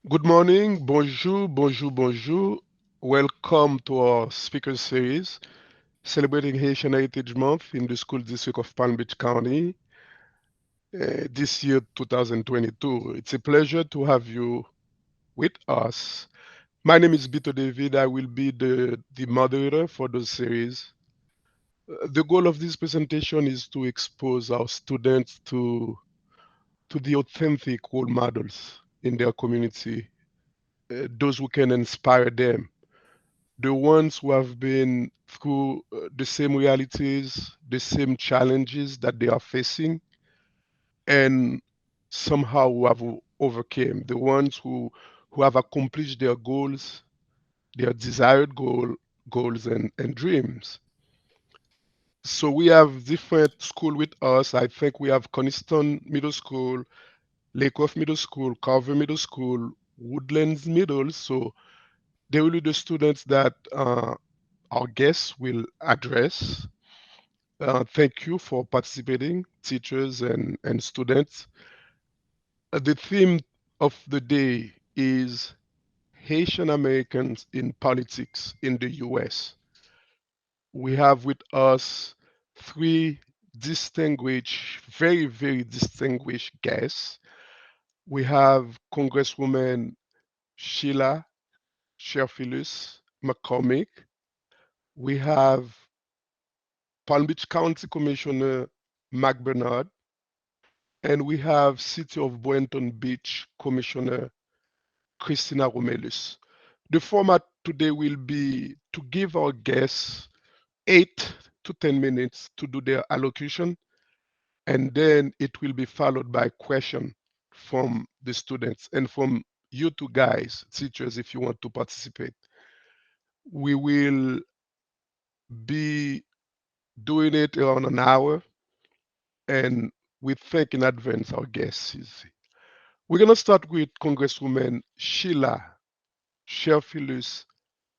Good morning, bonjour, bonjour, bonjour. Welcome to our speaker series celebrating Haitian Heritage Month in the school district of Palm Beach County this year, 2022. It's a pleasure to have you with us. My name is Bito David. I will be the moderator for the series. The goal of this presentation is to expose our students to the authentic role models in their community, those who can inspire them, the ones who have been through the same realities, the same challenges that they are facing, and somehow who have overcame, the ones who have accomplished their goals, their desired goals and dreams. So we have different school with us. I think we have Coniston Middle School, Lakeoff Middle School, Carver Middle School, Woodlands Middle. So they will be the students that our guests will address. Thank you for participating, teachers and students. The theme of the day is Haitian Americans in politics in the US. We have with us three distinguished, very distinguished guests. We have Congresswoman Sheila Cherfilus-McCormick. We have Palm Beach County Commissioner Mack, and we have City of Boynton Beach Commissioner Christina Romelus. The format today will be to give our guests 8 to 10 minutes to do their allocution, and then it will be followed by question from the students and from you two guys, teachers, if you want to participate. We will be doing it around an hour, and we thank in advance our guests. We're going to start with Congresswoman Sheila Cherfilus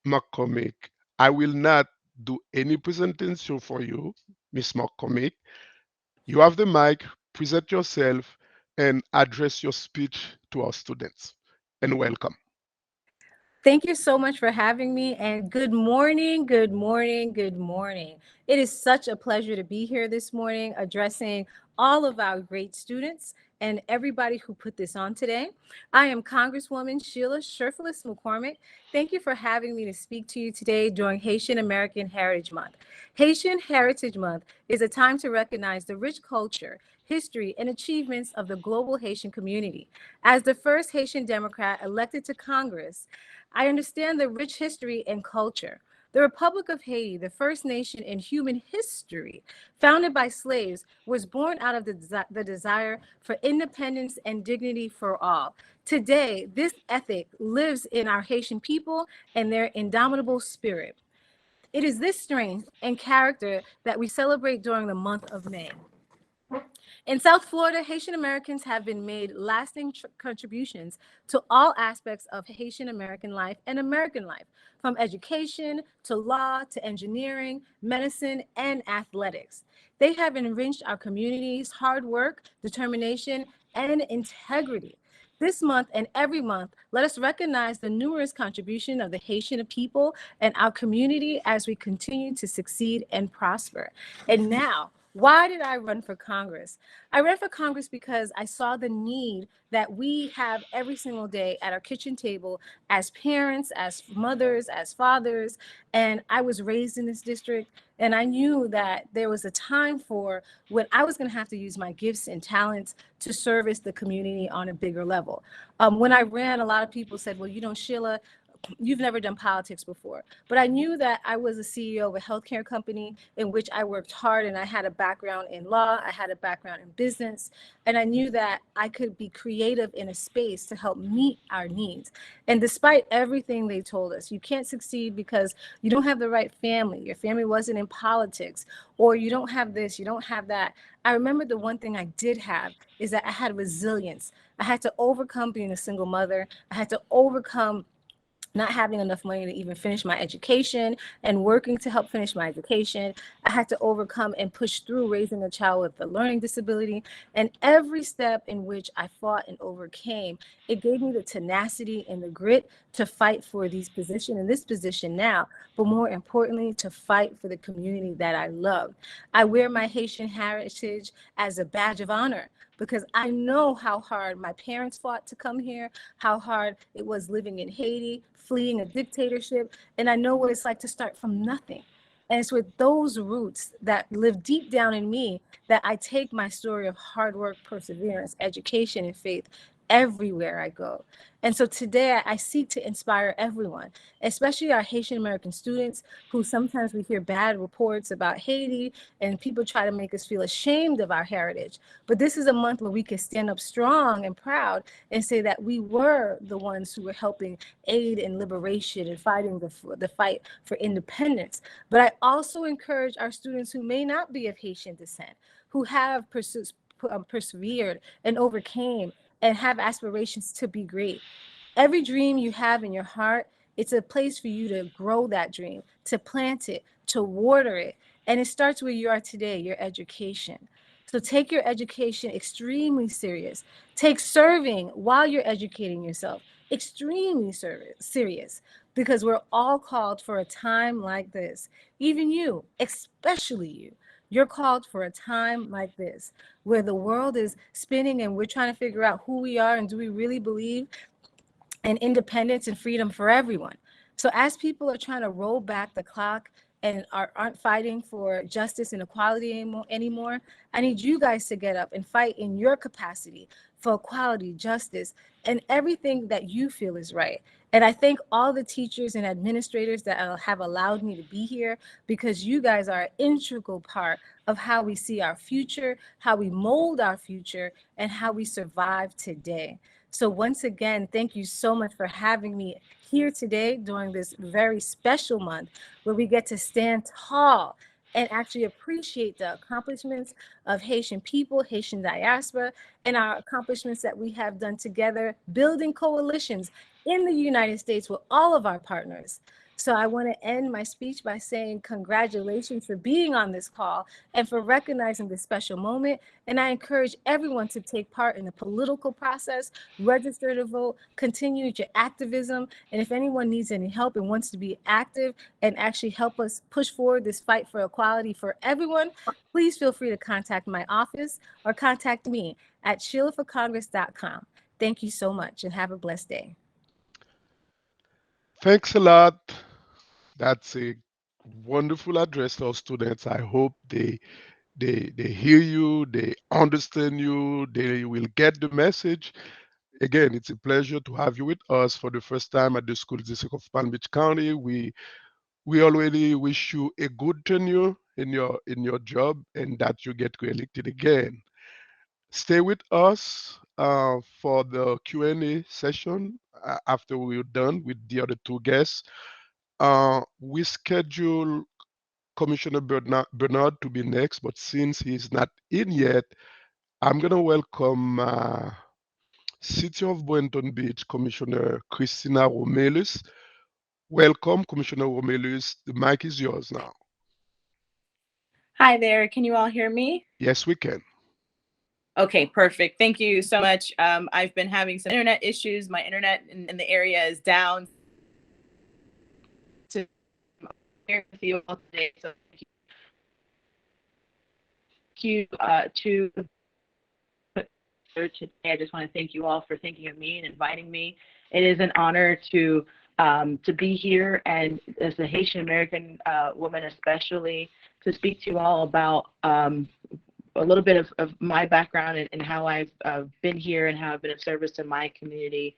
McCormick. I will not do any presentation for you, Miss McCormick. You have the mic, present yourself, and address your speech to our students. And welcome. Thank you so much for having me, and good morning, good morning, good morning. It is such a pleasure to be here this morning addressing all of our great students and everybody who put this on today. I am Congresswoman Sheila Cherfilus-McCormick. Thank you for having me to speak to you today during Haitian American Heritage Month. Haitian Heritage Month is a time to recognize the rich culture, history, and achievements of the global Haitian community. As the first Haitian Democrat elected to Congress, I understand the rich history and culture. The Republic of Haiti, the first nation in human history, founded by slaves, was born out of the desire for independence and dignity for all. Today, this ethic lives in our Haitian people and their indomitable spirit. It is this strength and character that we celebrate during the month of May. In South Florida, Haitian Americans have been made lasting contributions to all aspects of Haitian American life and American life, from education to law to engineering, medicine, and athletics. They have enriched our communities' hard work, determination, and integrity. This month and every month, let us recognize the numerous contribution of the Haitian people and our community as we continue to succeed and prosper. And now, why did I run for Congress? I ran for Congress because I saw the need that we have every single day at our kitchen table as parents, as mothers, as fathers. And I was raised in this district, and I knew that there was a time for when I was going to have to use my gifts and talents to service the community on a bigger level. When I ran, a lot of people said, well, Sheila, you've never done politics before. But I knew that I was a CEO of a healthcare company in which I worked hard, and I had a background in law, I had a background in business, and I knew that I could be creative in a space to help meet our needs. And despite everything they told us, you can't succeed because you don't have the right family, your family wasn't in politics, or you don't have this, you don't have that. I remember the one thing I did have is that I had resilience. I had to overcome being a single mother. I had to overcome not having enough money to even finish my education and working to help finish my education. I had to overcome and push through raising a child with a learning disability. And every step in which I fought and overcame, it gave me the tenacity and the grit to fight for these positions in this position now, but more importantly, to fight for the community that I love. I wear my Haitian heritage as a badge of honor because I know how hard my parents fought to come here, how hard it was living in Haiti, fleeing a dictatorship, and I know what it's like to start from nothing. And it's with those roots that live deep down in me that I take my story of hard work, perseverance, education, and faith everywhere I go. And so today I seek to inspire everyone, especially our Haitian American students who sometimes we hear bad reports about Haiti and people try to make us feel ashamed of our heritage. But this is a month where we can stand up strong and proud and say that we were the ones who were helping aid in liberation and fighting the fight for independence. But I also encourage our students who may not be of Haitian descent, who have persevered and overcame and have aspirations to be great. Every dream you have in your heart, it's a place for you to grow that dream, to plant it, to water it. And it starts where you are today, your education. So take your education extremely serious. Take serving while you're educating yourself extremely serious, because we're all called for a time like this. Even you, especially you. You're called for a time like this, where the world is spinning and we're trying to figure out who we are and do we really believe and independence and freedom for everyone. So as people are trying to roll back the clock and aren't fighting for justice and equality anymore, I need you guys to get up and fight in your capacity for equality, justice, and everything that you feel is right. And I thank all the teachers and administrators that have allowed me to be here, because you guys are an integral part of how we see our future, how we mold our future, and how we survive today. So once again, thank you so much for having me here today during this very special month where we get to stand tall and actually appreciate the accomplishments of Haitian people, Haitian diaspora, and our accomplishments that we have done together, building coalitions in the United States with all of our partners. So I want to end my speech by saying congratulations for being on this call and for recognizing this special moment. And I encourage everyone to take part in the political process, register to vote, continue your activism. And if anyone needs any help and wants to be active and actually help us push forward this fight for equality for everyone, please feel free to contact my office or contact me at SheilaForCongress.com. Thank you so much and have a blessed day. Thanks a lot. That's a wonderful address to our students. I hope they hear you, they understand you, they will get the message. Again, it's a pleasure to have you with us for the first time at the School District of Palm Beach County. We already wish you a good tenure in your job and that you get reelected again. Stay with us for the Q&A session after we're done with the other two guests. We schedule Commissioner Bernard to be next, but since he's not in yet, I'm going to welcome City of Boynton Beach Commissioner Christina Romelus. Welcome, Commissioner Romelus. The mic is yours now. Hi there. Can you all hear me? Yes, we can. Okay, perfect. Thank you so much. I've been having some internet issues. My internet in the area is down. To here with you all today. So thank you today. I just want to thank you all for thinking of me and inviting me. It is an honor to be here, and as a Haitian American woman especially, to speak to you all about a little bit of my background and how I've been here and how I've been of service to my community.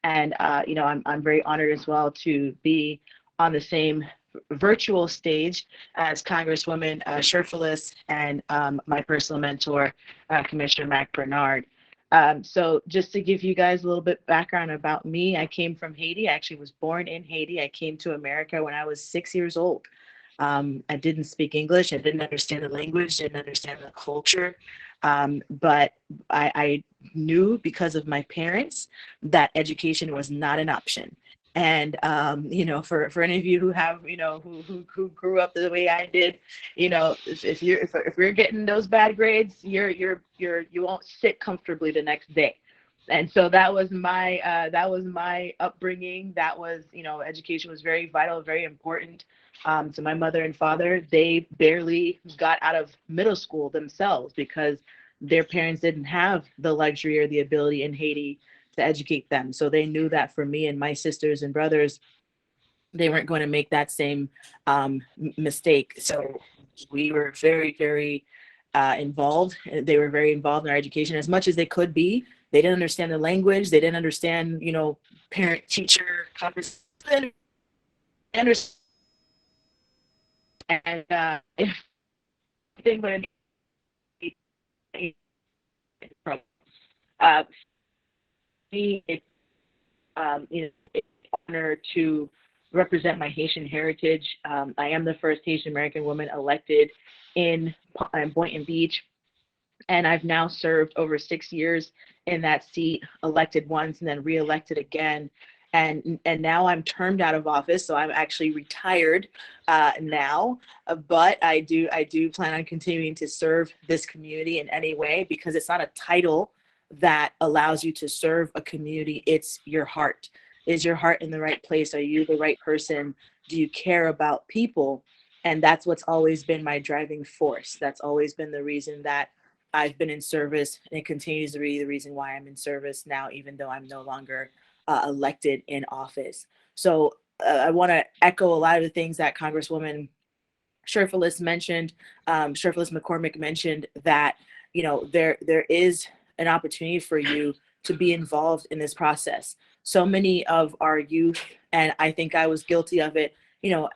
And I'm very honored as well to be on the same virtual stage as Congresswoman Cherfilus and my personal mentor, Commissioner Mack Bernard. So just to give you guys a little bit background about me, I came from Haiti. I actually was born in Haiti. I came to America when I was 6 years old. I didn't speak English. I didn't understand the language, didn't understand the culture. But I knew because of my parents that education was not an option. And for any of you who have, who grew up the way I did, if you're getting those bad grades, you won't sit comfortably the next day. And so that was my upbringing. That was, education was very vital, very important to my mother and father. They barely got out of middle school themselves because their parents didn't have the luxury or the ability in Haiti to educate them. So they knew that for me and my sisters and brothers, they weren't going to make that same mistake. So we were very, very involved. They were very involved in our education as much as they could be. They didn't understand the language. They didn't understand, parent-teacher conversation. And if anything but me, it's it's an honor to represent my Haitian heritage. I am the first Haitian American woman elected in Boynton Beach, and I've now served over 6 years in that seat, elected once and then re-elected again. And now I'm termed out of office, so I'm actually retired now. But I do plan on continuing to serve this community in any way, because it's not a title that allows you to serve a community. It's your heart. Is your heart in the right place? Are you the right person? Do you care about people? And that's what's always been my driving force. That's always been the reason that I've been in service, and it continues to be the reason why I'm in service now, even though I'm no longer elected in office. So I want to echo a lot of the things that Congresswoman Cherfilus mentioned, Cherfilus-McCormick mentioned, that there is an opportunity for you to be involved in this process. So many of our youth, and I think I was guilty of it,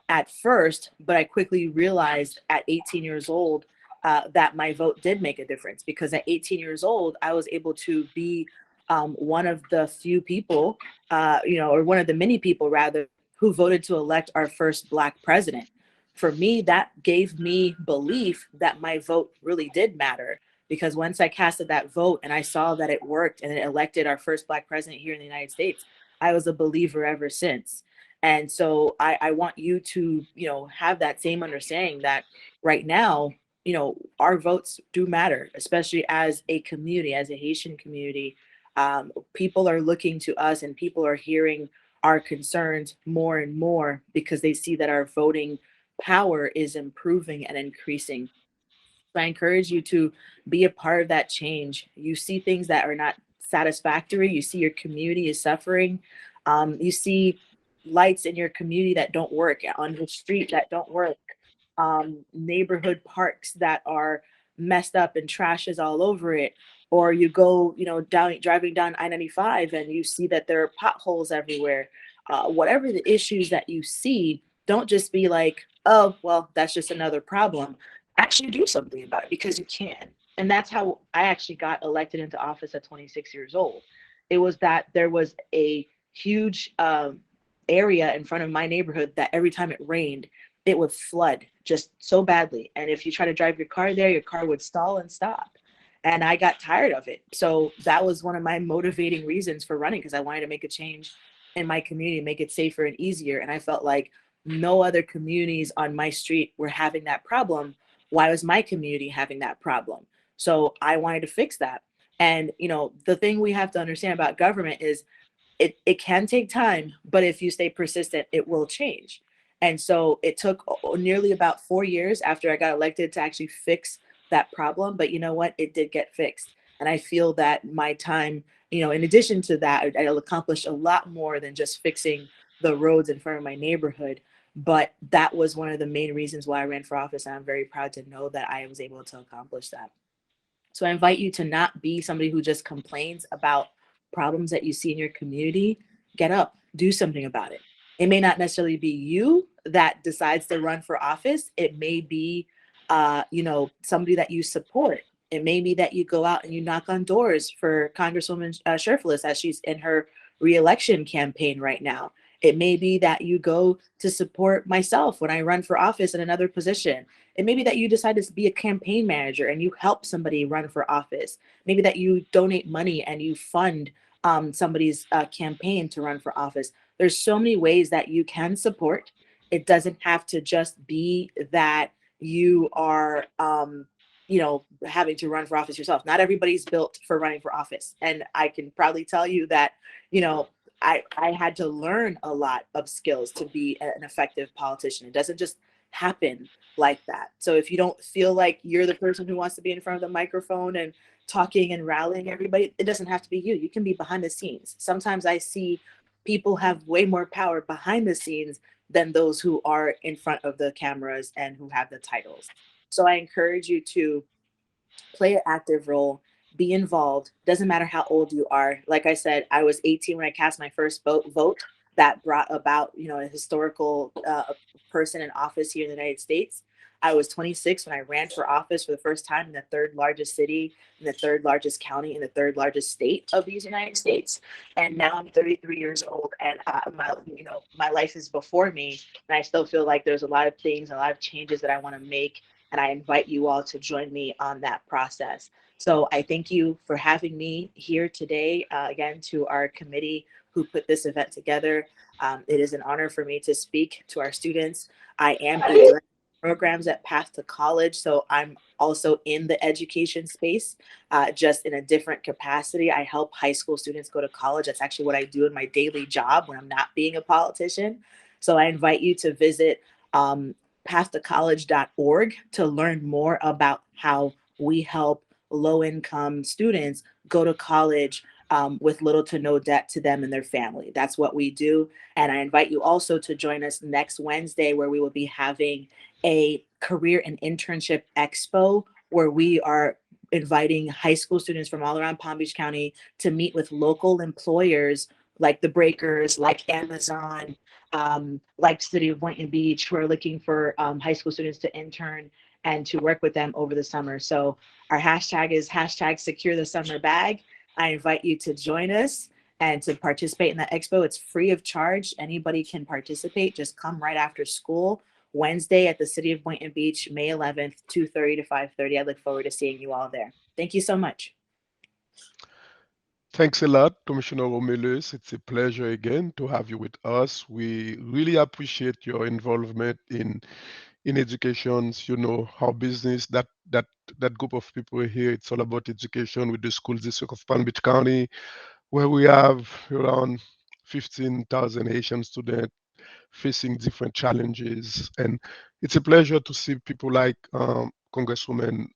at first, but I quickly realized at 18 years old that my vote did make a difference, because at 18 years old, I was able to be one of the few people, or one of the many people rather, who voted to elect our first Black president. For me, that gave me belief that my vote really did matter, because once I casted that vote and I saw that it worked and it elected our first Black president here in the United States, I was a believer ever since. And so I want you to, have that same understanding that right now, our votes do matter, especially as a community, as a Haitian community. People are looking to us, and people are hearing our concerns more and more, because they see that our voting power is improving and increasing. So I encourage you to be a part of that change. You see things that are not satisfactory. You see your community is suffering. You see lights in your community that don't work, on the street that don't work, neighborhood parks that are messed up and trash is all over it. Or you go, driving down I-95 and you see that there are potholes everywhere. Whatever the issues that you see, don't just be like, oh, well, that's just another problem. Actually do something about it, because you can. And that's how I actually got elected into office at 26 years old. It was that there was a huge area in front of my neighborhood that every time it rained, it would flood just so badly. And if you try to drive your car there, your car would stall and stop. And I got tired of it. So that was one of my motivating reasons for running, because I wanted to make a change in my community, make it safer and easier. And I felt like no other communities on my street were having that problem. Why was my community having that problem? So I wanted to fix that. And, the thing we have to understand about government is it can take time, but if you stay persistent, it will change. And so it took nearly about 4 years after I got elected to actually fix that problem. But you know what? It did get fixed. And I feel that my time, in addition to that, I'll accomplish a lot more than just fixing the roads in front of my neighborhood. But that was one of the main reasons why I ran for office. And I'm very proud to know that I was able to accomplish that. So I invite you to not be somebody who just complains about problems that you see in your community. Get up, do something about it. It may not necessarily be you that decides to run for office. It may be, somebody that you support. It may be that you go out and you knock on doors for Congresswoman Cherfilus as she's in her re-election campaign right now. It may be that you go to support myself when I run for office in another position. It may be that you decide to be a campaign manager and you help somebody run for office. Maybe that you donate money and you fund somebody's campaign to run for office. there's so many ways that you can support. It doesn't have to just be that you are, having to run for office yourself. Not everybody's built for running for office. And I can proudly tell you that, I had to learn a lot of skills to be an effective politician. It doesn't just happen like that. So if you don't feel like you're the person who wants to be in front of the microphone and talking and rallying everybody, it doesn't have to be you. You can be behind the scenes. Sometimes I see people have way more power behind the scenes than those who are in front of the cameras and who have the titles. So I encourage you to play an active role, be involved. Doesn't matter how old you are. Like I said, I was 18 when I cast my first vote. That brought about, a historical person in office here in the United States. I was 26 when I ran for office for the first time in the third largest city, in the third largest county, in the third largest state of these United States. And now I'm 33 years old, and my life is before me, and I still feel like there's a lot of things, a lot of changes that I want to make, and I invite you all to join me on that process. So I thank you for having me here today. Again, to our committee who put this event together. It is an honor for me to speak to our students. I am a director programs at Path to College. So I'm also in the education space, just in a different capacity. I help high school students go to college. That's actually what I do in my daily job when I'm not being a politician. So I invite you to visit pathtocollege.org to learn more about how we help low-income students go to college with little to no debt to them and their family. That's what we do. And I invite you also to join us next Wednesday, where we will be having a career and internship expo, where we are inviting high school students from all around Palm Beach County to meet with local employers like the Breakers, like Amazon, like City of Boynton Beach, who are looking for high school students to intern and to work with them over the summer. So our hashtag is hashtag secure the summer bag. I invite you to join us and to participate in the expo. It's free of charge. Anybody can participate. Just come right after school. Wednesday at the City of Boynton Beach, May 11th, 2:30 to 5:30. I look forward to seeing you all there. Thank you so much. Thanks a lot, Commissioner Romelus. It's a pleasure again to have you with us. We really appreciate your involvement in education. You know, our business, that group of people here, it's all about education with the school district of Palm Beach County, where we have around 15,000 Haitian students facing different challenges. And it's a pleasure to see people like Congresswoman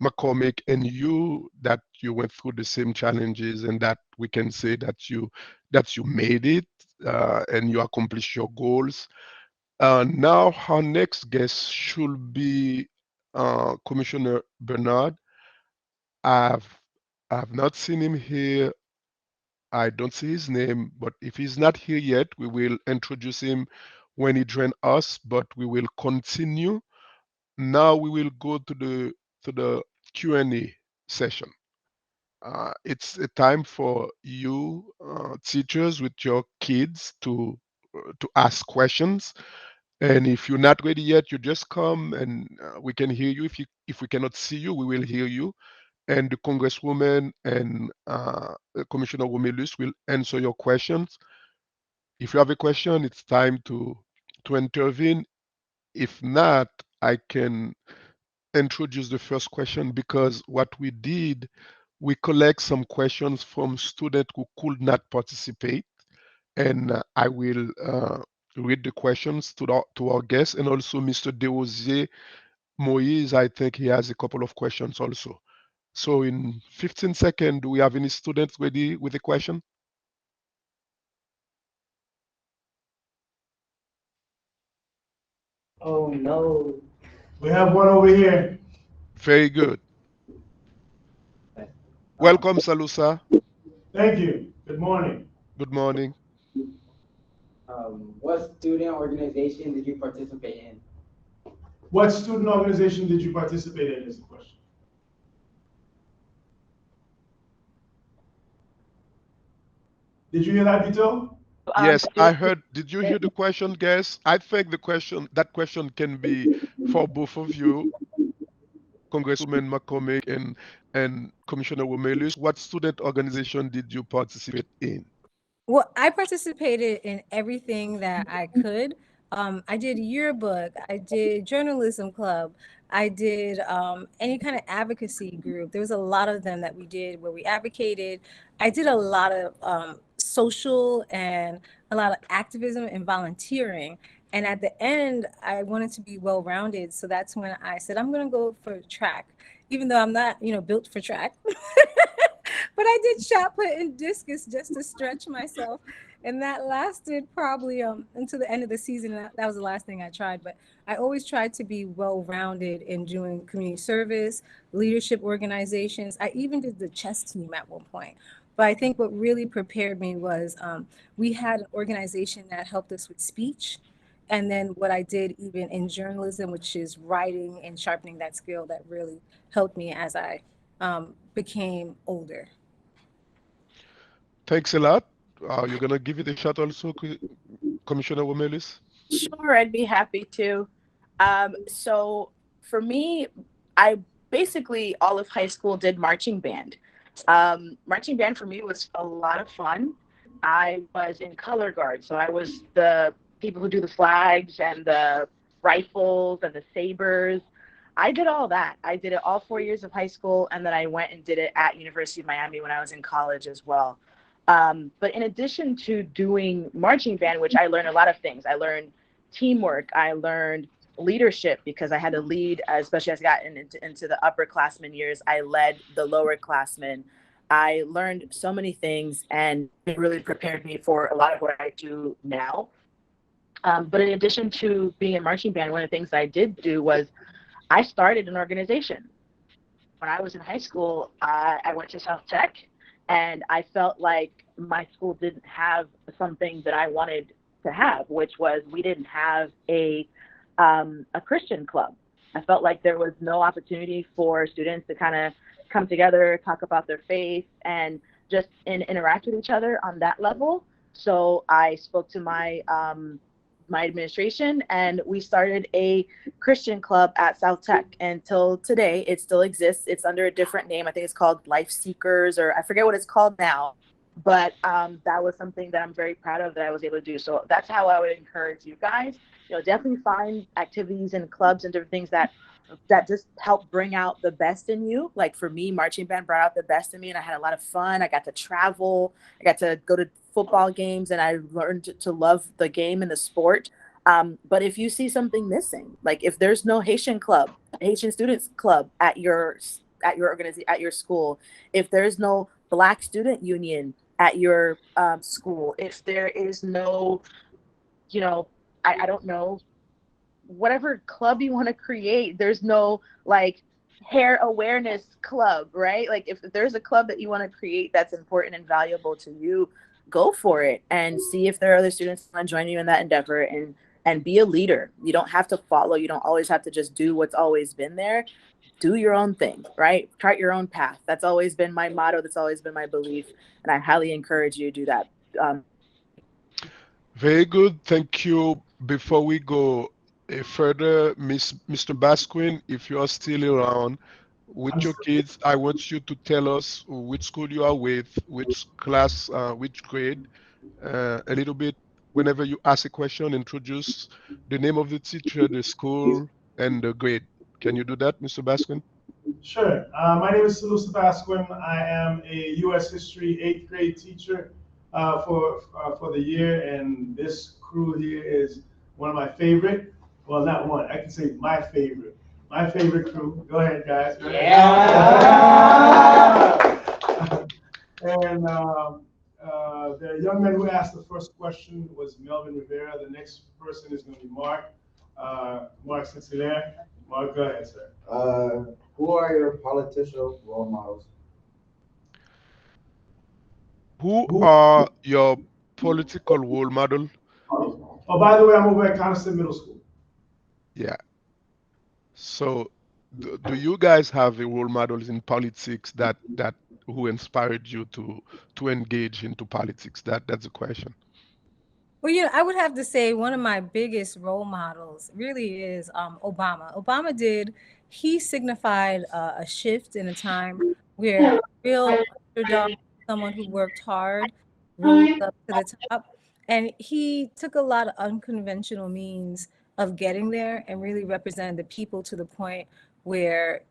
McCormick and you, that you went through the same challenges, and that we can say that you made it and you accomplished your goals. Now our next guest should be Commissioner Bernard. I've I've not seen him here. I don't see his name, but if he's not here yet, we will introduce him when he joins us. But we will continue. Now we will go to the Q&A session. It's a time for you teachers with your kids to ask questions. And if you're not ready yet, you just come and we can hear you. If we cannot see you, we will hear you. And the Congresswoman and Commissioner Romelus will answer your questions. If you have a question, it's time to intervene. If not, I can introduce the first question, because what we did, we collect some questions from students who could not participate, and I will read the questions to our guests, and also Mr. Desrosiers Moise, I think he has a couple of questions also. So in 15 seconds, do we have any students ready with a question? Oh no. We have one over here. Very good. Welcome, Salusa. Thank you. Good morning. Good morning. What student organization did you participate in? What student organization did you participate in is the question. Did you hear that, Vito? Yes, I heard. Did you hear the question, guys? I think that question can be for both of you, Congresswoman McCormick and Commissioner Romelus. What student organization did you participate in? Well, I participated in everything that I could. I did yearbook, I did journalism club, I did any kind of advocacy group. There was a lot of them that we did where we advocated. I did a lot of social and a lot of activism and volunteering. And at the end, I wanted to be well-rounded. So that's when I said, I'm going to go for track, even though I'm not, built for track. But I did shot put and discus just to stretch myself. And that lasted probably until the end of the season. That was the last thing I tried. But I always tried to be well-rounded in doing community service, leadership organizations. I even did the chess team at one point. But I think what really prepared me was we had an organization that helped us with speech. And then what I did even in journalism, which is writing and sharpening that skill, that really helped me as I became older. Thanks a lot. You're going to give it a shot also, Commissioner Romelus? Sure, I'd be happy to. So for me, I basically all of high school did marching band. Marching band for me was a lot of fun. I was in color guard, so I was the people who do the flags and the rifles and the sabers. I did all that. I did it all 4 years of high school, and then I went and did it at University of Miami when I was in college as well. But in addition to doing marching band, which I learned a lot of things, I learned teamwork, I learned leadership because I had to lead, especially as I got into the upperclassmen years, I led the lowerclassmen. I learned so many things, and it really prepared me for a lot of what I do now. But in addition to being in marching band, one of the things I did do was I started an organization. When I was in high school, I went to South Tech, and I felt like my school didn't have something that I wanted to have, which was we didn't have a Christian club. I felt like there was no opportunity for students to kind of come together, talk about their faith, and just interact with each other on that level. So I spoke to my administration, and we started a Christian club at South Tech. Until today, it still exists. It's under a different name. I think it's called Life Seekers, or I forget what it's called now. But that was something that I'm very proud of that I was able to do. So that's how I would encourage you guys. Definitely find activities and clubs and different things that just help bring out the best in you. Like for me, marching band brought out the best in me, and I had a lot of fun. I got to travel. I got to go to football games, and I learned to love the game and the sport. But if you see something missing, like if there's no Haitian club, Haitian students club at your organization, at your school, if there's no Black student union at your school, if there is no, I don't know, whatever club you want to create, there's no like hair awareness club, right? Like if there's a club that you want to create that's important and valuable to you, go for it and see if there are other students who want to join you in that endeavor, and be a leader. You don't have to follow. You don't always have to just do what's always been there. Do your own thing, right? Chart your own path. That's always been my motto. That's always been my belief. And I highly encourage you to do that. Very good. Thank you. Before we go further, Mr. Basquin, if you are still around with your kids, I want you to tell us which school you are with, which class, which grade, a little bit. Whenever you ask a question, introduce the name of the teacher, the school, and the grade. Can you do that, Mr. Basquin? Sure. My name is Cherfilus-McCormick. I am a U.S. History 8th grade teacher for the year, and this crew here is one of my favorite. Well, not one. I can say my favorite. My favorite crew. Go ahead, guys. Go ahead. Yeah. And the young man who asked the first question was Melvin Rivera. The next person is going to be Mark. Mark Sinclair. Mark, go ahead, sir. Who are your political role models? Who are your political role model? Oh, by the way, I'm over at Coniston Middle School. Yeah. So, do you guys have a role models in politics that who inspired you to engage into politics? That's the question. Well, I would have to say one of my biggest role models really is Obama. He signified a shift in a time where real underdog, someone who worked hard, rose up to the top. And he took a lot of unconventional means of getting there and really represented the people to the point where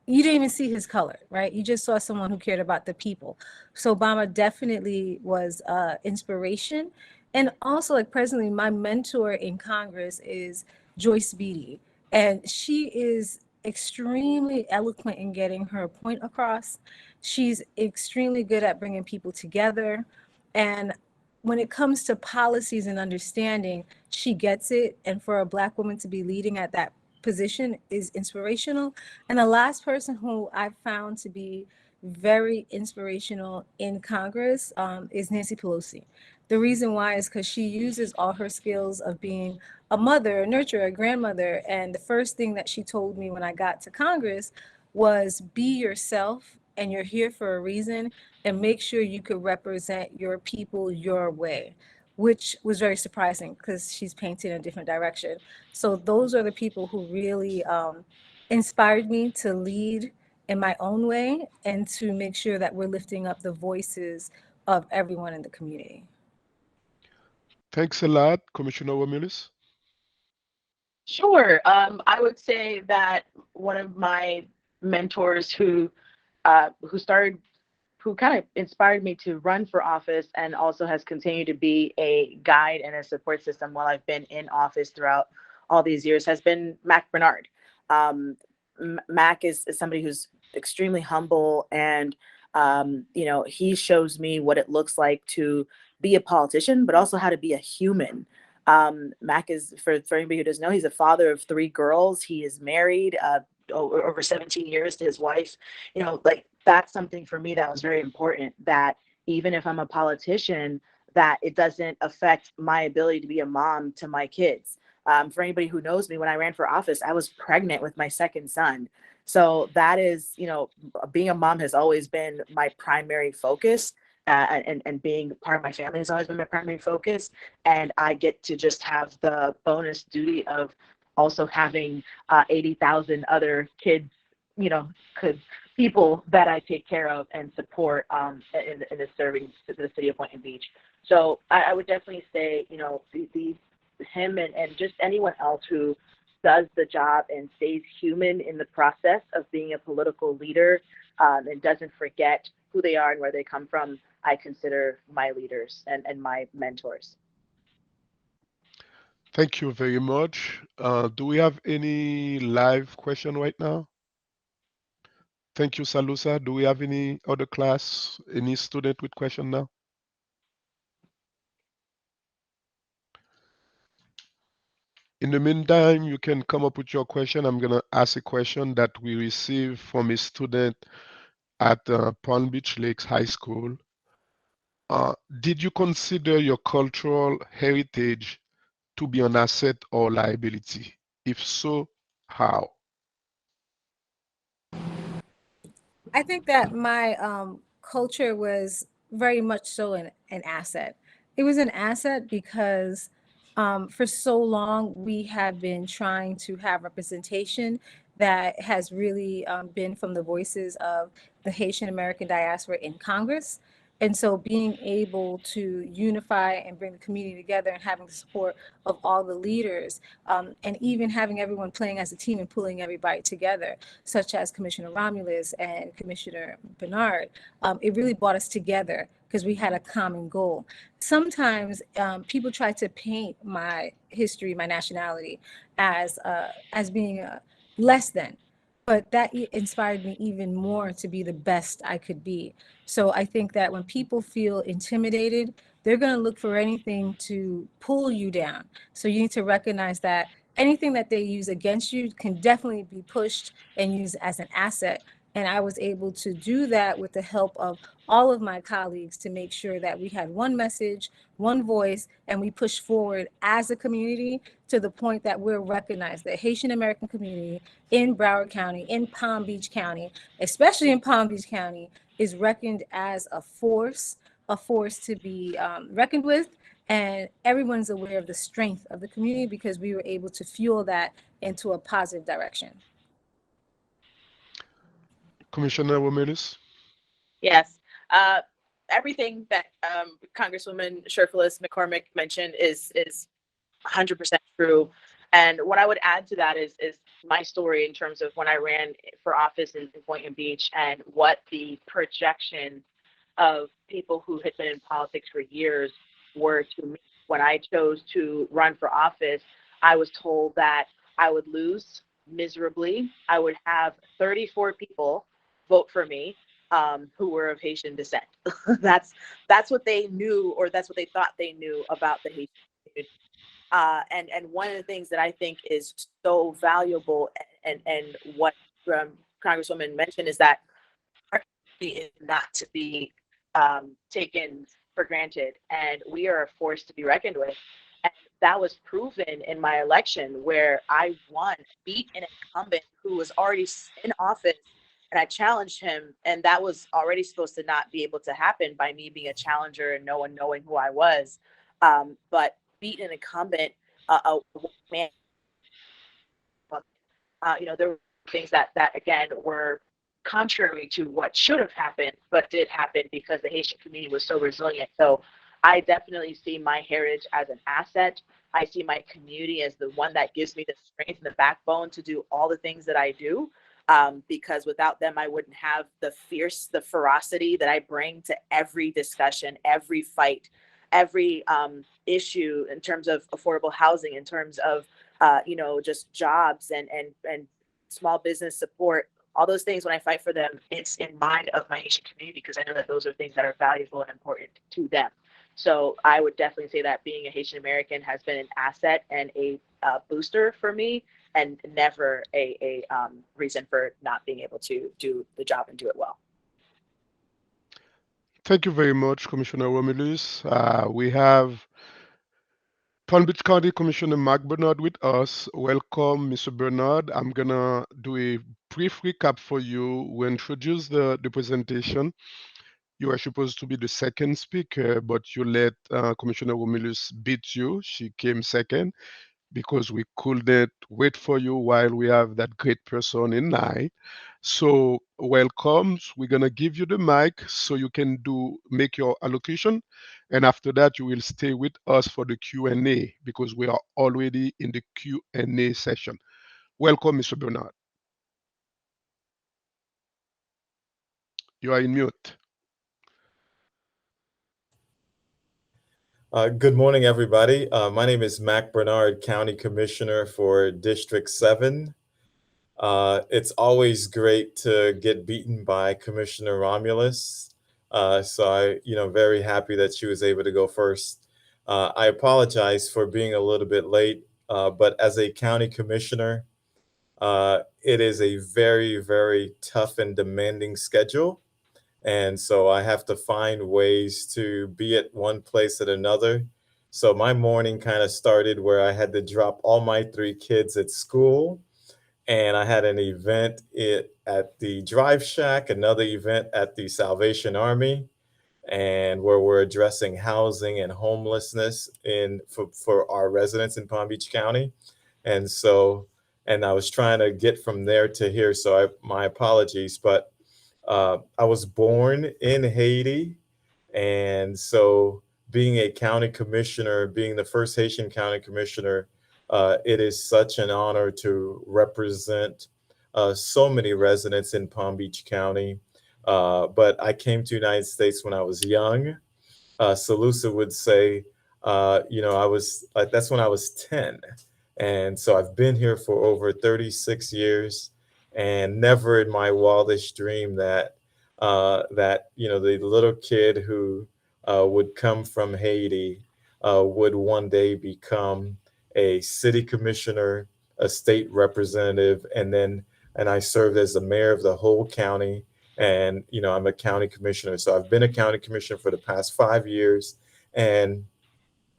you didn't even see his color, right? You just saw someone who cared about the people. So Obama definitely was inspiration. And also, like presently, my mentor in Congress is Joyce Beatty, and she is extremely eloquent in getting her point across. She's extremely good at bringing people together. And when it comes to policies and understanding, she gets it. And for a Black woman to be leading at that position is inspirational. And the last person who I found to be very inspirational in Congress is Nancy Pelosi. The reason why is because she uses all her skills of being a mother, a nurturer, a grandmother. And the first thing that she told me when I got to Congress was be yourself, and you're here for a reason, and make sure you could represent your people your way, which was very surprising because she's painted in a different direction. So those are the people who really inspired me to lead in my own way and to make sure that we're lifting up the voices of everyone in the community. Thanks a lot, Commissioner Romelus. Sure. I would say that one of my mentors who kind of inspired me to run for office and also has continued to be a guide and a support system while I've been in office throughout all these years has been Mack Bernard. Mack is somebody who's extremely humble, and he shows me what it looks like to be a politician, but also how to be a human. Mack is, for anybody who doesn't know, he's a father of 3 girls. He is married over 17 years to his wife. Like, that's something for me that was very important, that even if I'm a politician, that it doesn't affect my ability to be a mom to my kids. For anybody who knows me, when I ran for office, I was pregnant with my 2nd son. So that is, being a mom has always been my primary focus. And being part of my family has always been my primary focus. And I get to just have the bonus duty of also having 80,000 other kids, people that I take care of and support in the serving to the city of Boynton Beach. So I would definitely say, him and just anyone else who does the job and stays human in the process of being a political leader and doesn't forget who they are and where they come from, I consider my leaders and my mentors. Thank you very much. Do we have any live question right now? Thank you, Salusa. Do we have any other class, any student with question now? In the meantime, you can come up with your question. I'm going to ask a question that we received from a student at Palm Beach Lakes High School. Did you consider your cultural heritage to be an asset or liability? If so, how? I think that my culture was very much so an asset. It was an asset because for so long we have been trying to have representation that has really been from the voices of the Haitian American diaspora in Congress. And so being able to unify and bring the community together and having the support of all the leaders and even having everyone playing as a team and pulling everybody together, such as Commissioner Romulus and Commissioner Bernard, it really brought us together because we had a common goal. Sometimes people try to paint my history, my nationality, as being less than, but that inspired me even more to be the best I could be. So I think that when people feel intimidated, they're going to look for anything to pull you down. So you need to recognize that anything that they use against you can definitely be pushed and used as an asset. And I was able to do that with the help of all of my colleagues to make sure that we had one message, one voice, and we pushed forward as a community to the point that we're recognized. The Haitian American community in Broward County, in Palm Beach County, especially in Palm Beach County, is reckoned as a force to be reckoned with. And everyone's aware of the strength of the community because we were able to fuel that into a positive direction. Commissioner Romelus? Yes. everything that Congresswoman Cherfilus-McCormick mentioned is 100% true. And what I would add to that is my story in terms of when I ran for office in Boynton Beach and what the projection of people who had been in politics for years were to me. When I chose to run for office, I was told that I would lose miserably. I would have 34 people vote for me who were of Haitian descent. that's what they knew, or that's what they thought they knew about the Haitian community. And one of the things that I think is so valuable, and what Congresswoman mentioned, is that our community is not to be taken for granted, and we are a force to be reckoned with. And that was proven in my election, where I won, beat an incumbent who was already in office, and I challenged him, and that was already supposed to not be able to happen by me being a challenger and no one knowing who I was. But beat an incumbent, a man. There were things that again were contrary to what should have happened, but did happen because the Haitian community was so resilient. So I definitely see my heritage as an asset. I see my community as the one that gives me the strength and the backbone to do all the things that I do. Because without them, I wouldn't have the ferocity that I bring to every discussion, every fight, every issue in terms of affordable housing, in terms of just jobs and small business support, all those things. When I fight for them, it's in mind of my Haitian community, because I know that those are things that are valuable and important to them. So I would definitely say that being a Haitian American has been an asset and a booster for me, and never a reason for not being able to do the job and do it well. Thank you very much, Commissioner Romelus. We have Palm Beach County Commissioner Mack Bernard with us. Welcome, Mr. Bernard. I'm gonna do a brief recap for you. We introduce the presentation. You are supposed to be the second speaker, but you let Commissioner Romulus beat you. She came second because we couldn't wait for you while we have that great person in line. So welcome. We're gonna give you the mic so you can make your allocation, and after that you will stay with us for the Q&A, because we are already in the Q&A session. Welcome, Mr. Bernard. You are in mute. Good morning, everybody. My name is Mack Bernard, County Commissioner for District 7. It's always great to get beaten by Commissioner Romulus. So I, very happy that she was able to go first. I apologize for being a little bit late, but as a county commissioner, it is a very, very tough and demanding schedule. And so I have to find ways to be at one place at another. So my morning kind of started where I had to drop all my 3 kids at school. And I had an event at the Drive Shack, another event at the Salvation Army, and where we're addressing housing and homelessness for our residents in Palm Beach County. And I was trying to get from there to here. So my apologies, but I was born in Haiti, and so being a county commissioner, being the first Haitian county commissioner, it is such an honor to represent so many residents in Palm Beach County. But I came to the United States when I was young. Salusa would say, that's when I was 10. And so I've been here for over 36 years. And never in my wildest dream that the little kid who would come from Haiti would one day become a city commissioner, a state representative, and I served as the mayor of the whole county. And I'm a county commissioner, so I've been a county commissioner for the past 5 years, and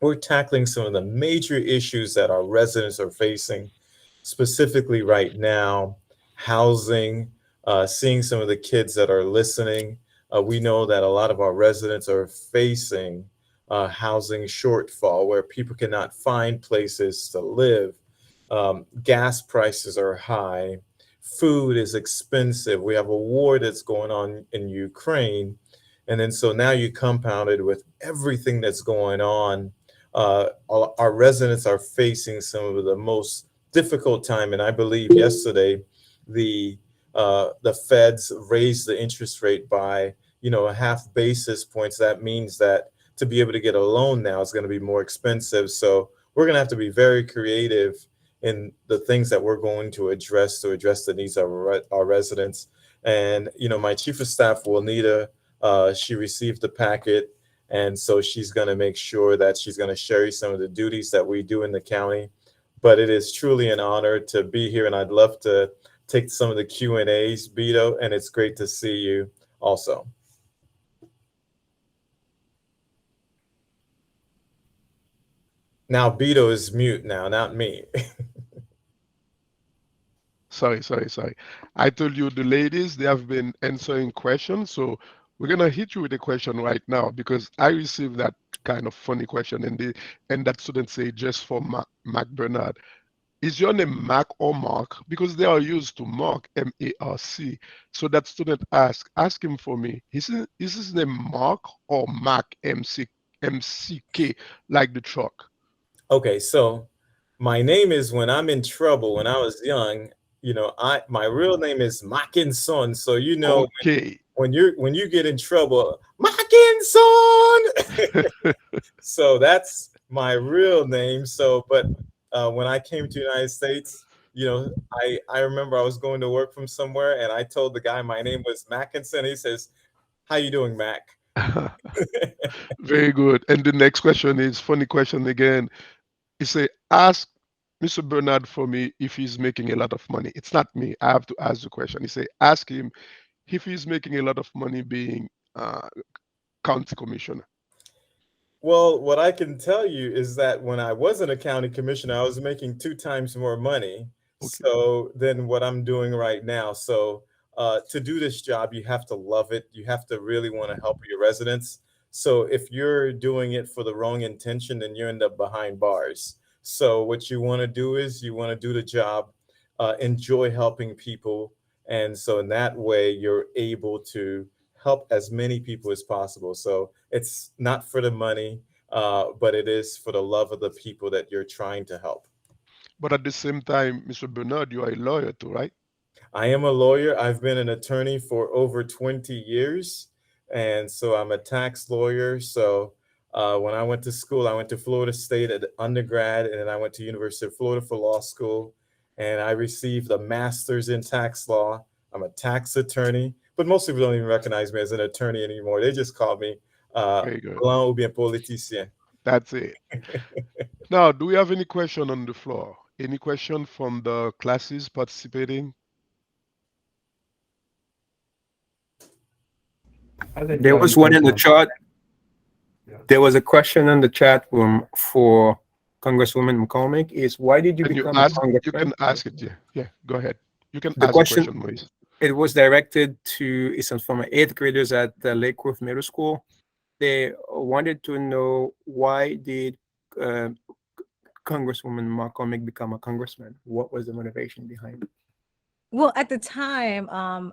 we're tackling some of the major issues that our residents are facing, specifically right now. Housing, seeing some of the kids that are listening. We know that a lot of our residents are facing housing shortfall, where people cannot find places to live. Gas prices are high. Food is expensive. We have a war that's going on in Ukraine. And then so now you compounded with everything that's going on. Our residents are facing some of the most difficult time. And I believe yesterday the feds raised the interest rate by, a half basis points. That means that to be able to get a loan now is going to be more expensive. So we're going to have to be very creative in the things that we're going to address the needs of our residents. And, my chief of staff, Juanita, she received the packet. And so she's going to make sure that she's going to share some of the duties that we do in the county. But it is truly an honor to be here. And I'd love to take some of the Q&As, Beto, and it's great to see you also. Now, Beto is mute now, not me. Sorry. I told you the ladies, they have been answering questions. So we're going to hit you with a question right now because I received that kind of funny question and that student say just for Mac Bernard. Is your name Mac or Mark? Because they are used to Mark, M-A-R-C. So that student ask him for me, is his name Mark or Mac, M-C-K, like the truck? Okay, so my name is, when I'm in trouble, when I was young, my real name is Mackinson. So Okay. when you get in trouble, Mackinson. So that's my real name. So, but when I came to the United States, I remember I was going to work from somewhere, and I told the guy my name was Mackinson. He says, "How you doing, Mac?" Very good. And the next question is funny question again. He say, ask Mr. Bernard for me if he's making a lot of money. It's not me. I have to ask the question. He say, ask him if he's making a lot of money being county commissioner. Well, what I can tell you is that when I wasn't a county commissioner, I was making 2 times more money. Okay. So than what I'm doing right now. So to do this job, you have to love it. You have to really want to help your residents. So if you're doing it for the wrong intention, then you end up behind bars. So what you want to do is you want to do the job, enjoy helping people. And so in that way, you're able to help as many people as possible. So it's not for the money, but it is for the love of the people that you're trying to help. But at the same time, Mr. Bernard, you are a lawyer too, right? I am a lawyer. I've been an attorney for over 20 years. And so I'm a tax lawyer. So when I went to school, I went to Florida State at undergrad, and then I went to University of Florida for law school. And I received a master's in tax law. I'm a tax attorney, but most people don't even recognize me as an attorney anymore. They just call me blanc ou bien politicien. That's it. Now, do we have any question on the floor? Any question from the classes participating? There was one in the chat. There was a question in the chat room for Congresswoman McCormick. Is why did you become a congressman? You can ask it. Yeah. Go ahead. You can ask the question, Maurice. It was directed to some former 8th graders at the Lake Grove Middle School. They wanted to know, why did Congresswoman McCormick become a congressman? What was the motivation behind it? Well, at the time,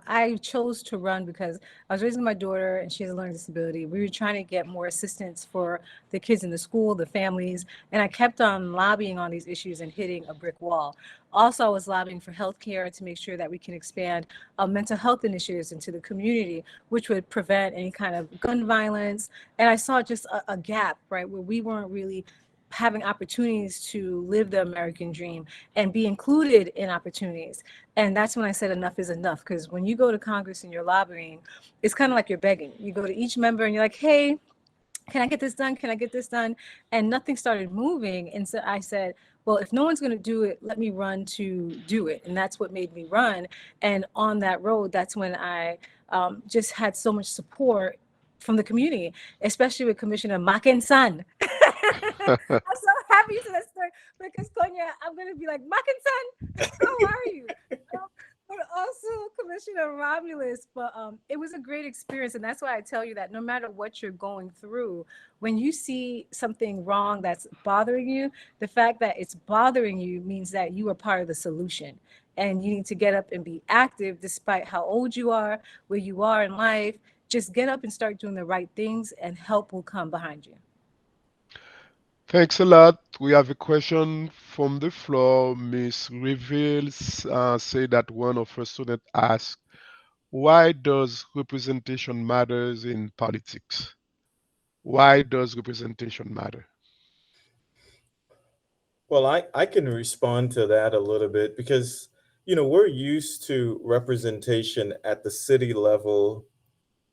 I chose to run because I was raising my daughter and she has a learning disability. We were trying to get more assistance for the kids in the school, the families, and I kept on lobbying on these issues and hitting a brick wall. Also, I was lobbying for healthcare to make sure that we can expand mental health initiatives into the community, which would prevent any kind of gun violence. And I saw just a gap, right, where we weren't really having opportunities to live the American dream and be included in opportunities. And that's when I said enough is enough, because when you go to Congress and you're lobbying, it's kind of like you're begging. You go to each member and you're like, hey, can I get this done? Can I get this done? And nothing started moving. And so I said, well, if no one's going to do it, let me run to do it. And that's what made me run. And on that road, that's when I just had so much support from the community, especially with Commissioner Mack and Son. I'm so happy to that story because Konya, I'm going to be like, Mack and Son, how are you? But also Commissioner Romelus. But it was a great experience. And that's why I tell you that no matter what you're going through, when you see something wrong that's bothering you, the fact that it's bothering you means that you are part of the solution. And you need to get up and be active despite how old you are, where you are in life. Just get up and start doing the right things, and help will come behind you. Thanks a lot. We have a question from the floor. Miss Reveals say that one of her students asked, why does representation matters in politics? Why does representation matter? Well, I can respond to that a little bit because, we're used to representation at the city level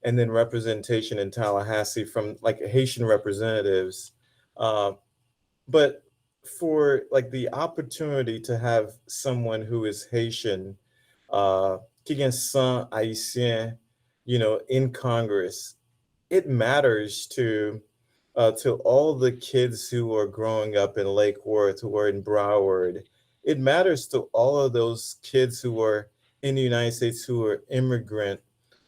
and then representation in Tallahassee from like Haitian representatives. Uh, but for like the opportunity to have someone who is Haitian, qui est sans haïtien, in Congress, it matters to all the kids who are growing up in Lake Worth, who are in Broward. It matters to all of those kids who are in the United States who are immigrant,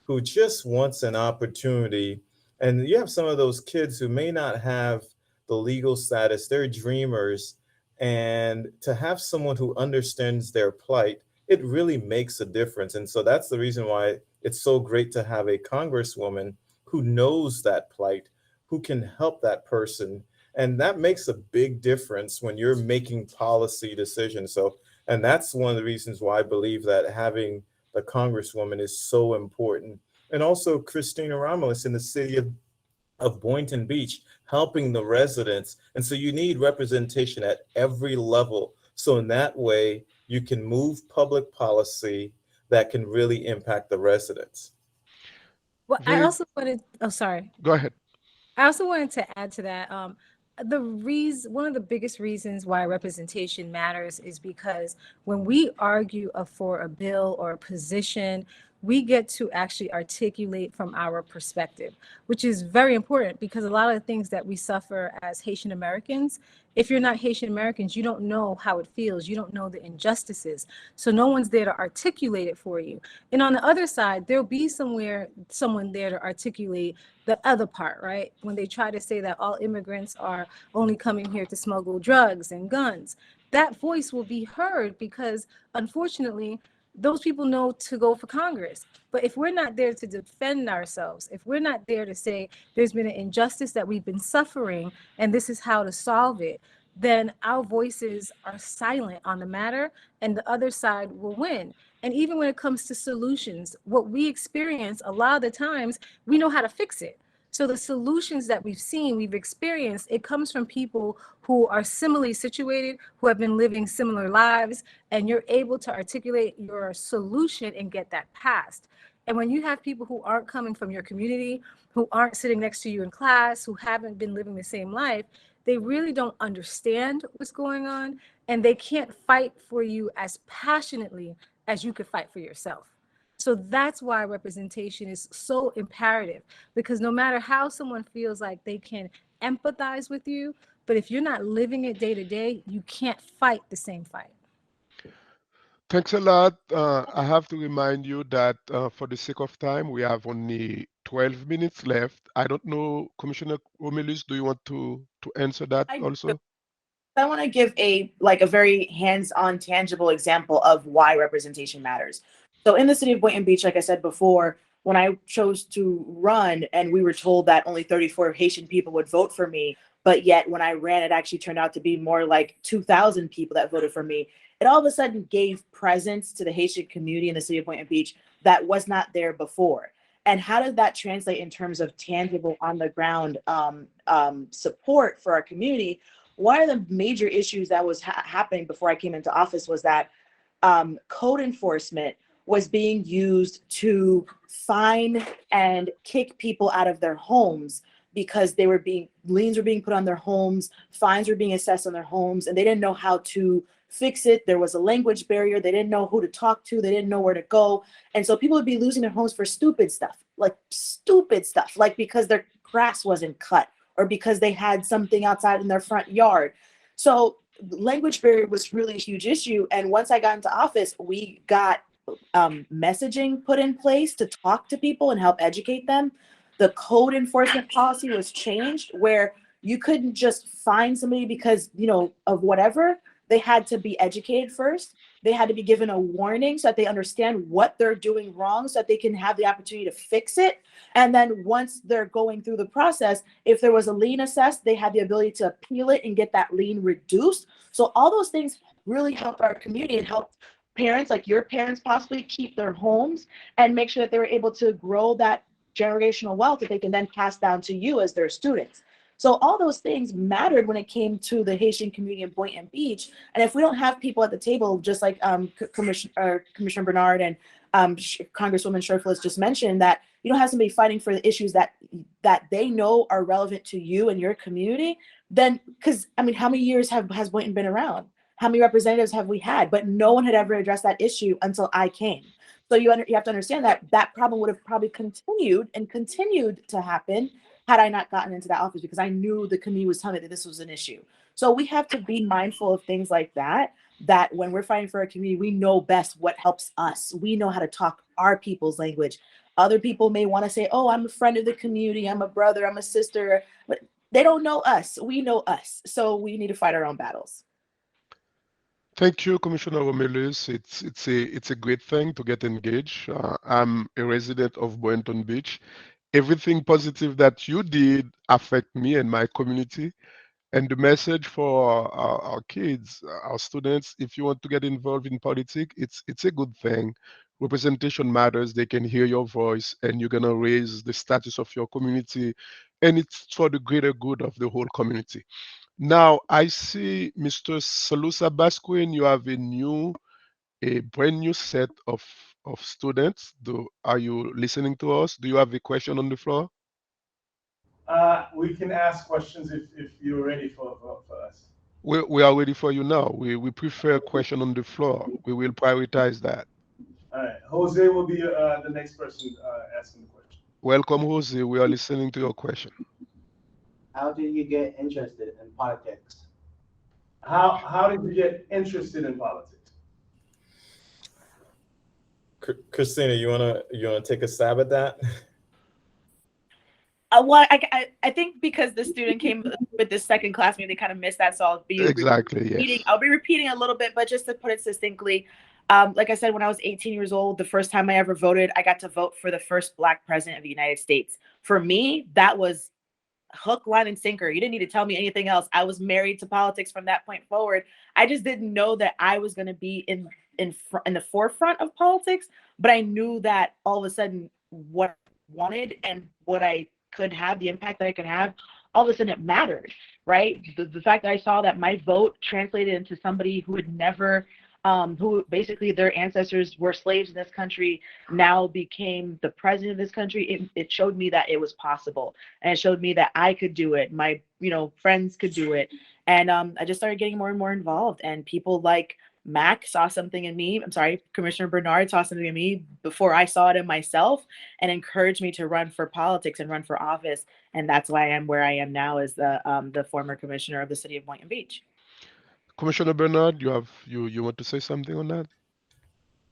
who just wants an opportunity. And you have some of those kids who may not have the legal status, they're dreamers. And to have someone who understands their plight, it really makes a difference. And so that's the reason why it's so great to have a congresswoman who knows that plight, who can help that person. And that makes a big difference when you're making policy decisions. So, and that's one of the reasons why I believe that having the congresswoman is so important. And also Christina Romelus in the city of Boynton Beach, helping the residents. And so you need representation at every level. So in that way, you can move public policy that can really impact the residents. Well, I also wanted, oh, sorry. Go ahead. I also wanted to add to that. One of the biggest reasons why representation matters is because when we argue for a bill or a position, we get to actually articulate from our perspective, which is very important because a lot of the things that we suffer as Haitian-Americans, if you're not Haitian-Americans, you don't know how it feels. You don't know the injustices. So no one's there to articulate it for you. And on the other side, there'll be someone there to articulate the other part, right? When they try to say that all immigrants are only coming here to smuggle drugs and guns, that voice will be heard because unfortunately, those people know to go for Congress. But if we're not there to defend ourselves, if we're not there to say there's been an injustice that we've been suffering and this is how to solve it, then our voices are silent on the matter and the other side will win. And even when it comes to solutions, what we experience a lot of the times, we know how to fix it. So the solutions that we've seen, we've experienced, it comes from people who are similarly situated, who have been living similar lives, and you're able to articulate your solution and get that passed. And when you have people who aren't coming from your community, who aren't sitting next to you in class, who haven't been living the same life, they really don't understand what's going on, and they can't fight for you as passionately as you could fight for yourself. So that's why representation is so imperative, because no matter how someone feels like they can empathize with you, but if you're not living it day to day, you can't fight the same fight. Thanks a lot. I have to remind you that for the sake of time, we have only 12 minutes left. I don't know, Commissioner Romelus, do you want to answer that also? I want to give a very hands-on, tangible example of why representation matters. So in the city of Boynton Beach, like I said before, when I chose to run and we were told that only 34 Haitian people would vote for me, but yet when I ran, it actually turned out to be more like 2,000 people that voted for me. It all of a sudden gave presence to the Haitian community in the city of Boynton Beach that was not there before. And how does that translate in terms of tangible on the ground support for our community? One of the major issues that was happening before I came into office was that code enforcement was being used to fine and kick people out of their homes because liens were being put on their homes, fines were being assessed on their homes, and they didn't know how to fix it. There was a language barrier. They didn't know who to talk to. They didn't know where to go. And so people would be losing their homes for stupid stuff, like because their grass wasn't cut or because they had something outside in their front yard. So language barrier was really a huge issue. And once I got into office, we got messaging put in place to talk to people and help educate them. The code enforcement policy was changed where you couldn't just fine somebody because, of whatever. They had to be educated first. They had to be given a warning so that they understand what they're doing wrong so that they can have the opportunity to fix it. And then once they're going through the process, if there was a lien assessed, they had the ability to appeal it and get that lien reduced. So all those things really help our community and help parents, like your parents, possibly keep their homes and make sure that they were able to grow that generational wealth that they can then pass down to you as their students. So all those things mattered when it came to the Haitian community in Boynton Beach. And if we don't have people at the table, just like Commissioner Bernard and Congresswoman Cherfilus just mentioned, that you don't have somebody fighting for the issues that they know are relevant to you and your community, then, because I mean, how many years has Boynton been around? How many representatives have we had? But no one had ever addressed that issue until I came. So you have to understand that problem would have probably continued to happen had I not gotten into that office, because I knew the community was telling me that this was an issue. So we have to be mindful of things like that when we're fighting for our community, we know best what helps us. We know how to talk our people's language. Other people may want to say, oh, I'm a friend of the community, I'm a brother, I'm a sister, but they don't know us. We know us. So we need to fight our own battles. Thank you, Commissioner Romelus. It's a great thing to get engaged. I'm a resident of Boynton Beach. Everything positive that you did affect me and my community. And the message for our kids, our students, if you want to get involved in politics, it's a good thing. Representation matters. They can hear your voice, and you're gonna raise the status of your community, and it's for the greater good of the whole community. Now, I see Mr. Salusa Basquin, you have a brand new set of students. Are you listening to us? Do you have a question on the floor? We can ask questions if you're ready for us. We are ready for you now. We prefer a question on the floor. We will prioritize that. All right, Jose will be the next person asking the question. Welcome, Jose. We are listening to your question. How did you get interested in politics? How did you get interested in politics? Christina, you wanna take a stab at that? Well, I think because the student came with the second class, maybe they kind of missed that. So Exactly, yes. I'll be repeating a little bit, but just to put it succinctly, like I said, when I was 18 years old, the first time I ever voted, I got to vote for the first Black president of the United States. For me, that was hook, line, and sinker. You didn't need to tell me anything else. I was married to politics from that point forward. I just didn't know that I was going to be in the forefront of politics, but I knew that all of a sudden what I wanted and what I could have, the impact that I could have, all of a sudden it mattered, right? The fact that I saw that my vote translated into somebody who had never, who basically their ancestors were slaves in this country, now became the president of this country, it showed me that it was possible. And it showed me that I could do it. My, friends could do it. And I just started getting more and more involved. And people like Mack saw something in me. I'm sorry, Commissioner Bernard saw something in me before I saw it in myself and encouraged me to run for politics and run for office. And that's why I am where I am now as the former commissioner of the city of Boynton Beach. Commissioner Bernard, you want to say something on that?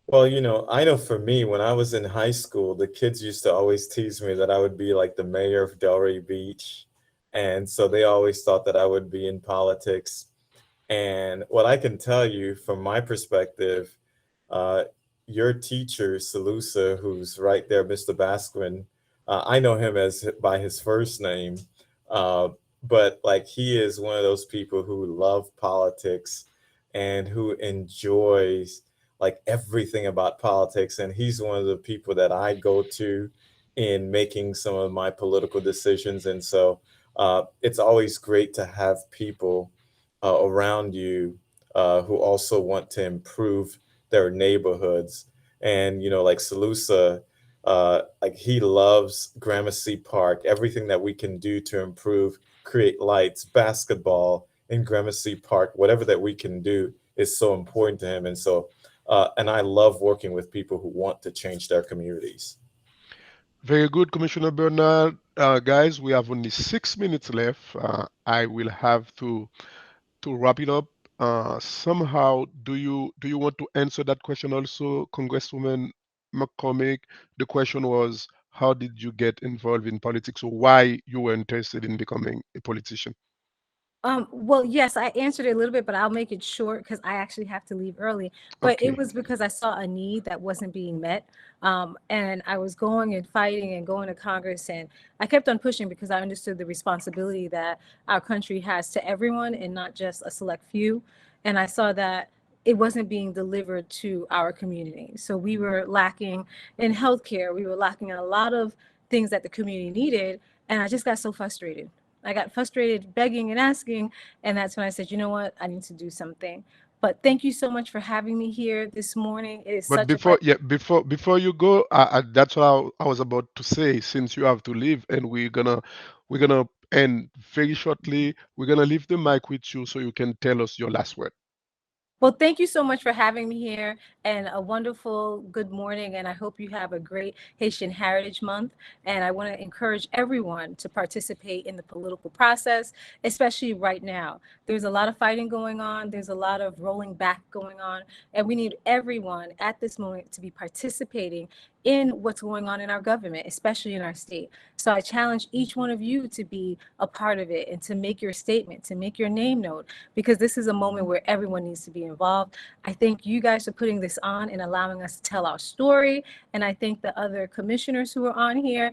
Well, I know for me, when I was in high school, the kids used to always tease me that I would be like the mayor of Delray Beach. And so they always thought that I would be in politics. And what I can tell you from my perspective, your teacher, Salusa, who's right there, Mr. Basquin, I know him by his first name, but like he is one of those people who love politics and who enjoys like everything about politics. And he's one of the people that I go to in making some of my political decisions. And so it's always great to have people around you who also want to improve their neighborhoods. And like Salusa, like he loves Gramercy Park, everything that we can do to improve, create lights, basketball in Gramercy Park, whatever that we can do is so important to him. And so and I love working with people who want to change their communities. Very good, Commissioner Bernard. Guys, we have only 6 minutes left. I will have to wrap it up. Somehow, do you want to answer that question also, Congresswoman McCormick? The question was, how did you get involved in politics, or why you were interested in becoming a politician? Well, yes, I answered it a little bit, but I'll make it short because I actually have to leave early. But Okay. it was because I saw a need that wasn't being met. And I was going and fighting and going to Congress, and I kept on pushing because I understood the responsibility that our country has to everyone and not just a select few. And I saw that it wasn't being delivered to our community. So we were lacking in healthcare. We were lacking in a lot of things that the community needed. And I just got so frustrated. I got frustrated begging and asking, and that's when I said, you know what, I need to do something. But thank you so much for having me here this morning. It is But such a pleasure. before you go, that's what I was about to say. Since you have to leave, and we're gonna end very shortly. We're gonna leave the mic with you so you can tell us your last word. Well, thank you so much for having me here, and a wonderful good morning. And I hope you have a great Haitian Heritage Month. And I want to encourage everyone to participate in the political process, especially right now. There's a lot of fighting going on. There's a lot of rolling back going on. And we need everyone at this moment to be participating in what's going on in our government, especially in our state. So I challenge each one of you to be a part of it and to make your statement, to make your name known, because this is a moment where everyone needs to be involved. I thank you guys for putting this on and allowing us to tell our story. And I thank the other commissioners who are on here,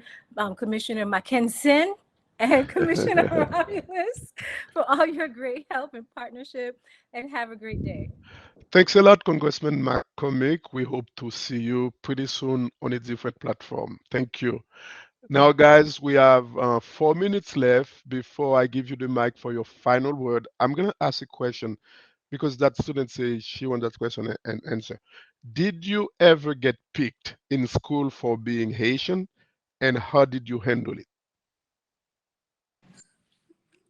Commissioner Mackensen and Commissioner Romelus, for all your great help and partnership. And have a great day. Thanks a lot, Congressman McCormick. We hope to see you pretty soon on a different platform. Thank you. Now, guys, we have 4 minutes left before I give you the mic for your final word. I'm going to ask a question because that student says she wants that question and answer. Did you ever get picked in school for being Haitian, and how did you handle it?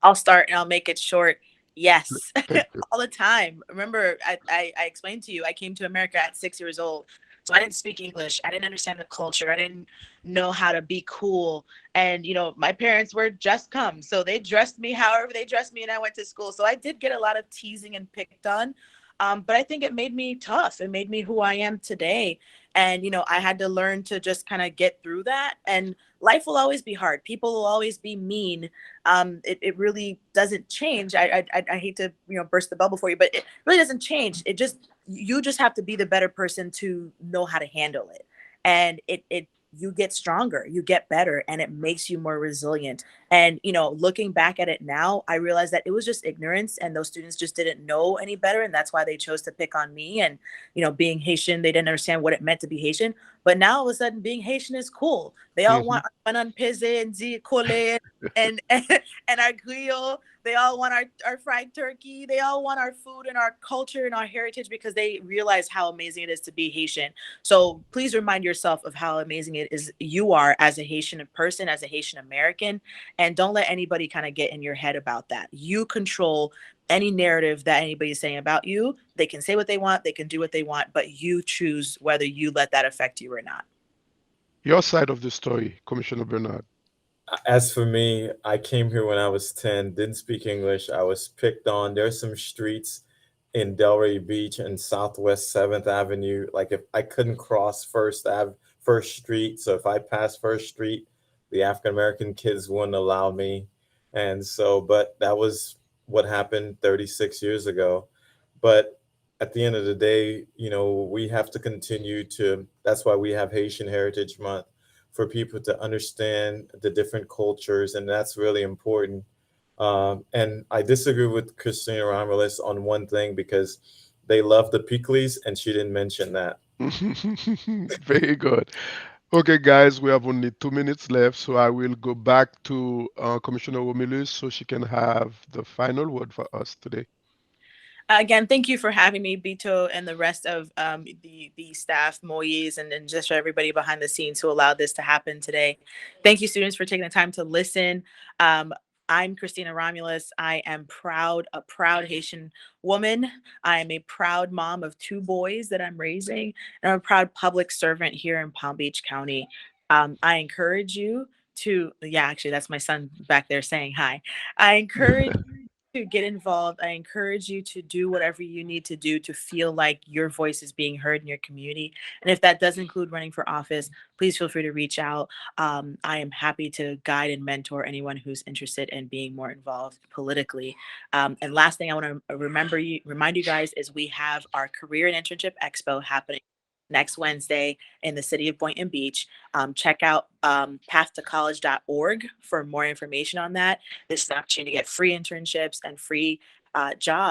I'll start and I'll make it short. Yes, Thank you. all the time. Remember, I explained to you, I came to America at 6 years old. So I didn't speak English. I didn't understand the culture. I didn't know how to be cool. And, my parents were just come. So they dressed me however they dressed me, and I went to school. So I did get a lot of teasing and picked on. But I think it made me tough. It made me who I am today. And, I had to learn to just kind of get through that. And life will always be hard. People will always be mean. It really doesn't change. I hate to burst the bubble for you, but it really doesn't change. You just have to be the better person to know how to handle it, and you get stronger, you get better, and it makes you more resilient. And looking back at it now, I realized that it was just ignorance, and those students just didn't know any better, and that's why they chose to pick on me. And being Haitian, they didn't understand what it meant to be Haitian. But now all of a sudden, being Haitian is cool. They all Mhm. want banan peze and zikole and our griot. They all want our fried turkey. They all want our food and our culture and our heritage because they realize how amazing it is to be Haitian. So please remind yourself of how amazing it is you are as a Haitian person, as a Haitian American, and don't let anybody kind of get in your head about that. You control any narrative that anybody's saying about you. They can say what they want, they can do what they want, but you choose whether you let that affect you or not. Your side of the story, Commissioner Bernard. As for me, I came here when I was 10, didn't speak English. I was picked on. There's some streets in Delray Beach and Southwest 7th Avenue. Like if I couldn't cross First Street. So if I passed First Street, the African American kids wouldn't allow me. And so, but that was what happened 36 years ago. But at the end of the day, we have to continue that's why we have Haitian Heritage Month, for people to understand the different cultures, and that's really important. And I disagree with Christina Romelus on one thing because they love the pickles, and she didn't mention that. Very good. Okay, guys, we have only 2 minutes left, so I will go back to Commissioner Romulus so she can have the final word for us today. Again, thank you for having me, Bito, and the rest of the staff, Moise, and just everybody behind the scenes who allowed this to happen today. Thank you, students, for taking the time to listen. I'm Christina Romulus. I am a proud Haitian woman. I am a proud mom of 2 boys that I'm raising, and I'm a proud public servant here in Palm Beach County. I encourage you to, yeah, actually, that's my son back there saying hi. I encourage to get involved. I encourage you to do whatever you need to do to feel like your voice is being heard in your community. And if that does include running for office, please feel free to reach out. I am happy to guide and mentor anyone who's interested in being more involved politically. And last thing I want to remind you guys is we have our Career and Internship Expo happening next Wednesday in the city of Boynton Beach. Check out pathtocollege.org for more information on that. This is an opportunity to get free internships and free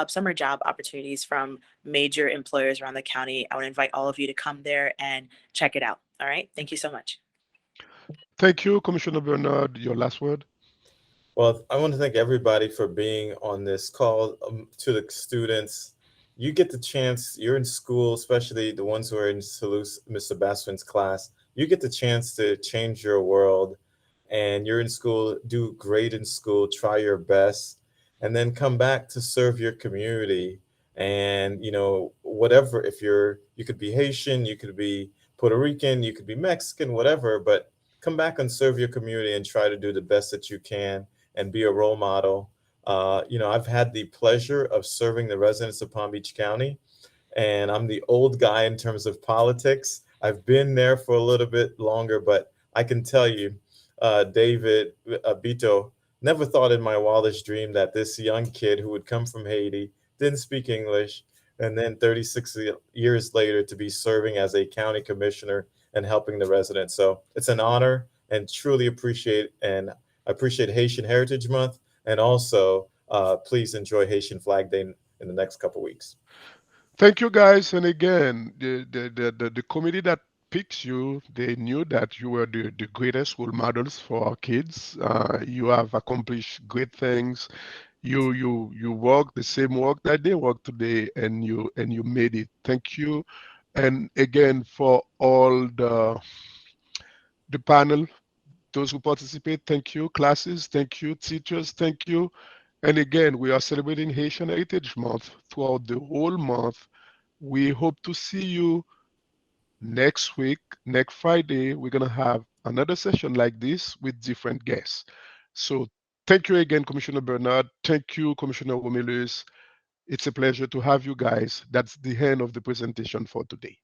summer job opportunities from major employers around the county. I want to invite all of you to come there and check it out. All right. Thank you so much. Thank you, Commissioner Bernard. Your last word. Well, I want to thank everybody for being on this call. To the students, you get the chance, you're in school, especially the ones who are in Mr. Baswin's class, you get the chance to change your world, and you're in school, do great in school, try your best, and then come back to serve your community. And, whatever, you could be Haitian, you could be Puerto Rican, you could be Mexican, whatever, but come back and serve your community and try to do the best that you can and be a role model. I've had the pleasure of serving the residents of Palm Beach County, and I'm the old guy in terms of politics. I've been there for a little bit longer, but I can tell you, David Bito, never thought in my wildest dream that this young kid who would come from Haiti, didn't speak English, and then 36 years later to be serving as a county commissioner and helping the residents. So it's an honor, and truly appreciate Haitian Heritage Month. And also, please enjoy Haitian Flag Day in the next couple weeks. Thank you, guys. And again, the committee that picks you, they knew that you were the greatest role models for our kids. You have accomplished great things. You work the same work that they work today, and you made it. Thank you. And again, for all the panel, those who participate, thank you. Classes, thank you. Teachers, thank you. And again, we are celebrating Haitian Heritage Month throughout the whole month. We hope to see you next week. Next Friday, we're going to have another session like this with different guests. So thank you again, Commissioner Bernard. Thank you, Commissioner Romelus. It's a pleasure to have you guys. That's the end of the presentation for today.